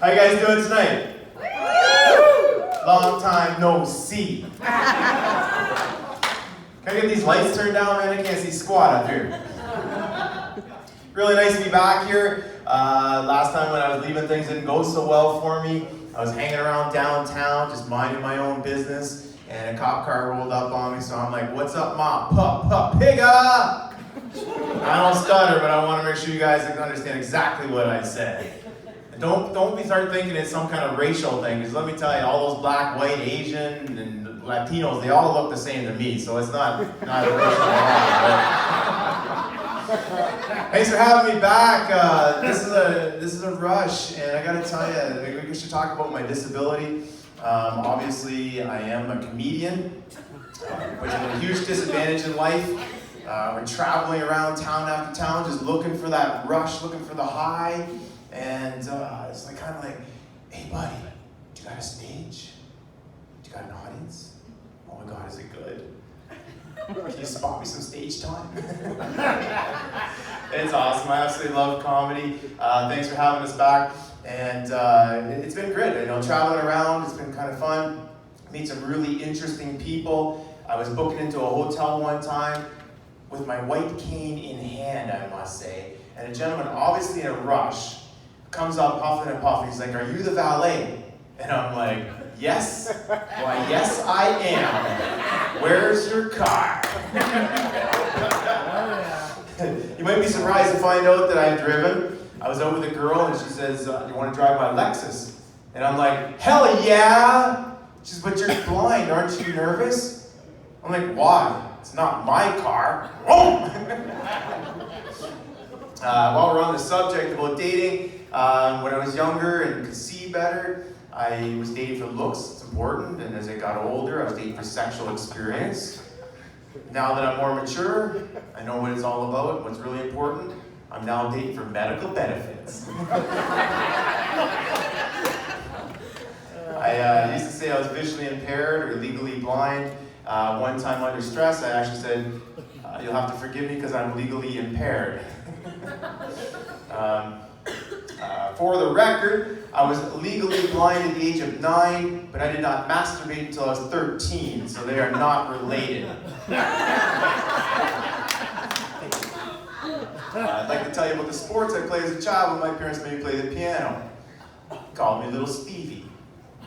How you guys doing tonight? Long time no see. Can I get these lights turned down, man? I can't see squat up here. Really nice to be back here. Last time when I was leaving, things didn't go so well for me. I was hanging around downtown, just minding my own business, and a cop car rolled up on me, so I'm like, "What's up, ma? Pigga!" I don't stutter, but I want to make sure you guys understand exactly what I said. Don't start thinking it's some kind of racial thing, because let me tell you, all those black, white, Asian, and Latinos, they all look the same to me, so it's not racial at all. Thanks for having me back. This is a rush, and I gotta tell you, we should talk about my disability. Obviously, I am a comedian, which is a huge disadvantage in life. We're traveling around town after town, just looking for that rush, looking for the high. And it's like kind of like, "Hey buddy, do you got a stage? Do you got an audience? Oh my God, is it good? Can you spot me some stage time?" It's awesome. I absolutely love comedy. Thanks for having us back. And it's been great. Traveling around, it's been kind of fun. Meet some really interesting people. I was booking into a hotel one time with my white cane in hand, I must say. And a gentleman, obviously in a rush, comes up huffing and puffing. He's like, "Are you the valet?" And I'm like, "Yes. Why, yes, I am. Where's your car?" You might be surprised to find out that I've driven. I was out with a girl and she says, "You want to drive my Lexus?" And I'm like, "Hell yeah!" She says, "But you're blind, aren't you nervous?" I'm like, "Why? It's not my car." While we're on the subject about dating, when I was younger and could see better, I was dating for looks. It's important. And as I got older, I was dating for sexual experience. Now that I'm more mature, I know what it's all about, what's really important. I'm now dating for medical benefits. I used to say I was visually impaired or legally blind. One time under stress, I actually said, "You'll have to forgive me because I'm legally impaired." For the record, I was legally blind at the age of 9, but I did not masturbate until I was 13, so they are not related. I'd like to tell you about the sports I played as a child when my parents made me play the piano. Called me Little Stevie.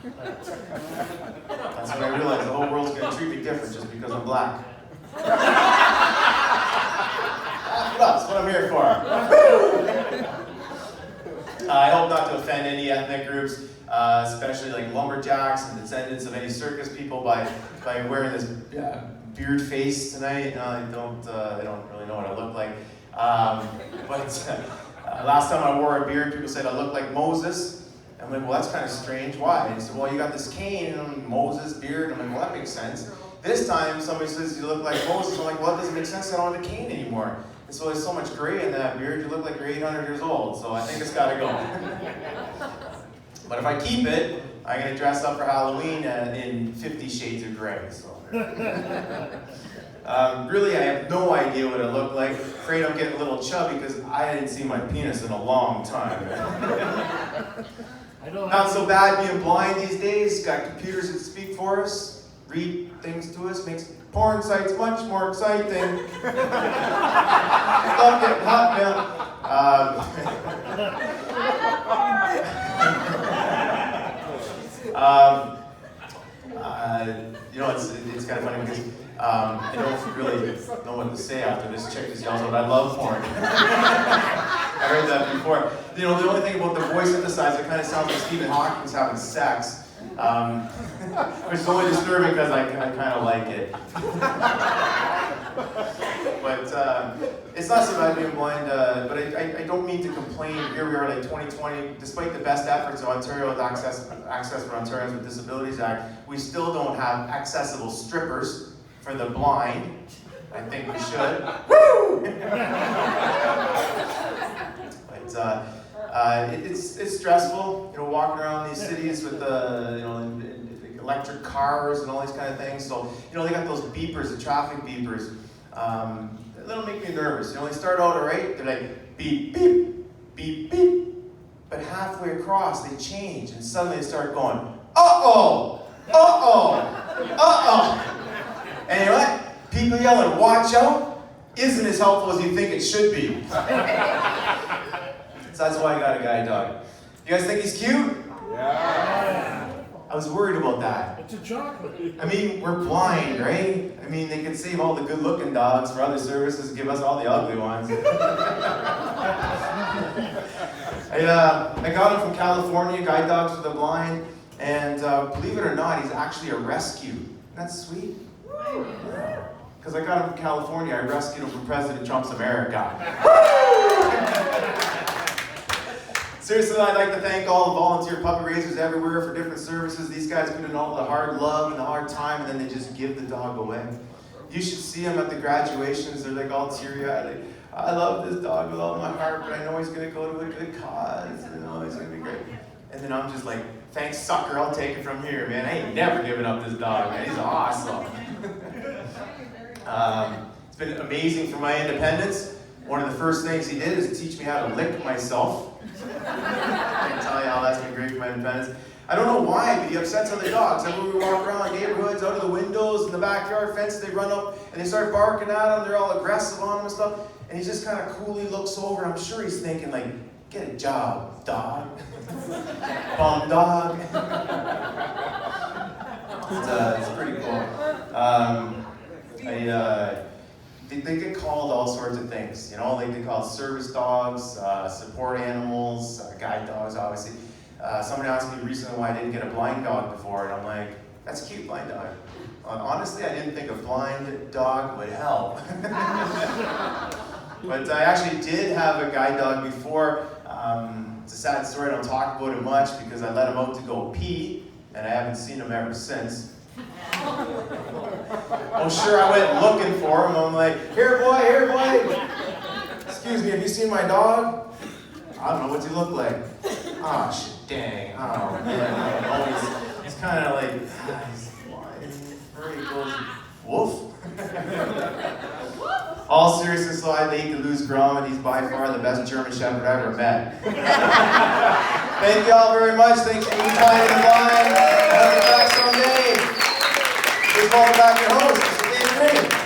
That's when I realized the whole world's going to treat me different just because I'm black. That's what I'm here for. I hope not to offend any ethnic groups, especially like lumberjacks and descendants of any circus people by wearing this beard face tonight. I don't really know what I look like. But last time I wore a beard, people said I look like Moses. I'm like, "Well, that's kind of strange. Why?" And he said, "Well, you got this cane and Moses beard." I'm like, "Well, that makes sense." This time, somebody says you look like Moses. I'm like, "Well, that doesn't make sense. I don't have a cane anymore." And so there's so much gray in that beard, you look like you're 800 years old. So I think it's got to go. But if I keep it, I'm going to dress up for Halloween in 50 Shades of Gray. So. Really, I have no idea what I look like. Afraid I'm getting a little chubby because I didn't see my penis in a long time. Not so bad being blind these days. Got computers that speak for us, read things to us, makes porn sites much more exciting. Love getting hot, man. It's kind of funny because I don't really know what to say after this chick just yells out, "I love porn." I heard that before. The only thing about the voice synthesizer, it kind of sounds like Stephen Hawking's having sex. Which is only disturbing because I kind of like it. But it's not so bad being blind, but I don't mean to complain. Here we are, like 2020, despite the best efforts of Ontario's Access for Ontarians with Disabilities Act, we still don't have accessible strippers for the blind. I think we should. Woo! But it's stressful, walking around these cities with electric cars and all these kind of things. So, they got those beepers, the traffic beepers. That'll make me nervous. They start out all right. They're like beep, beep, beep, beep. But halfway across, they change, and suddenly they start going, uh-oh, uh-oh, uh-oh. And you know what? People yelling, watch out, isn't as helpful as you think it should be. So that's why I got a guide dog. You guys think he's cute? Yeah. I was worried about that. It's a chocolate. I mean, we're blind, right? I mean, they could save all the good-looking dogs for other services and give us all the ugly ones. I got him from California, guide dogs for the blind, and believe it or not, he's actually a rescue. Isn't that sweet? Because I got him from California, I rescued him from President Trump's America. Seriously, I'd like to thank all the volunteer puppy raisers everywhere for different services. These guys put in all the hard love and the hard time, and then they just give the dog away. You should see them at the graduations. They're like all teary-eyed. Like, I love this dog with all my heart, but I know he's going to go to a good cause. You know, he's going to be great. And then I'm just like, thanks, sucker. I'll take it from here, man. I ain't never giving up this dog, man. He's awesome. It's been amazing for my independence. One of the first things he did is teach me how to lick myself. I can't tell you how that's been great for my independence. I don't know why, but he upsets other dogs. Every we walk around neighborhoods, out of the windows, in the backyard fence, they run up and they start barking at him. They're all aggressive on him and stuff. And he just kind of coolly looks over. I'm sure he's thinking, like, get a job, dog. Bum dog. It's pretty cool. They get called all sorts of things, you know, like they call service dogs, support animals, guide dogs, obviously. Somebody asked me recently why I didn't get a blind dog before, and I'm like, that's a cute blind dog. Honestly, I didn't think a blind dog would help. But I actually did have a guide dog before. It's a sad story, I don't talk about it much because I let him out to go pee, and I haven't seen him ever since. I'm sure I went looking for him. I'm like, here boy. Excuse me, have you seen my dog? I don't know, what's he look like? Oh, shit, dang. Oh, man. Oh, he's kind of like, he's flying. There he goes, woof. All seriousness though, I'd hate to lose Gromit. He's by far the best German Shepherd I ever met. Thank you all very much. Thanks for being kind in the blind. I'll be back someday. Please welcome back your host, Mr. Dave Green.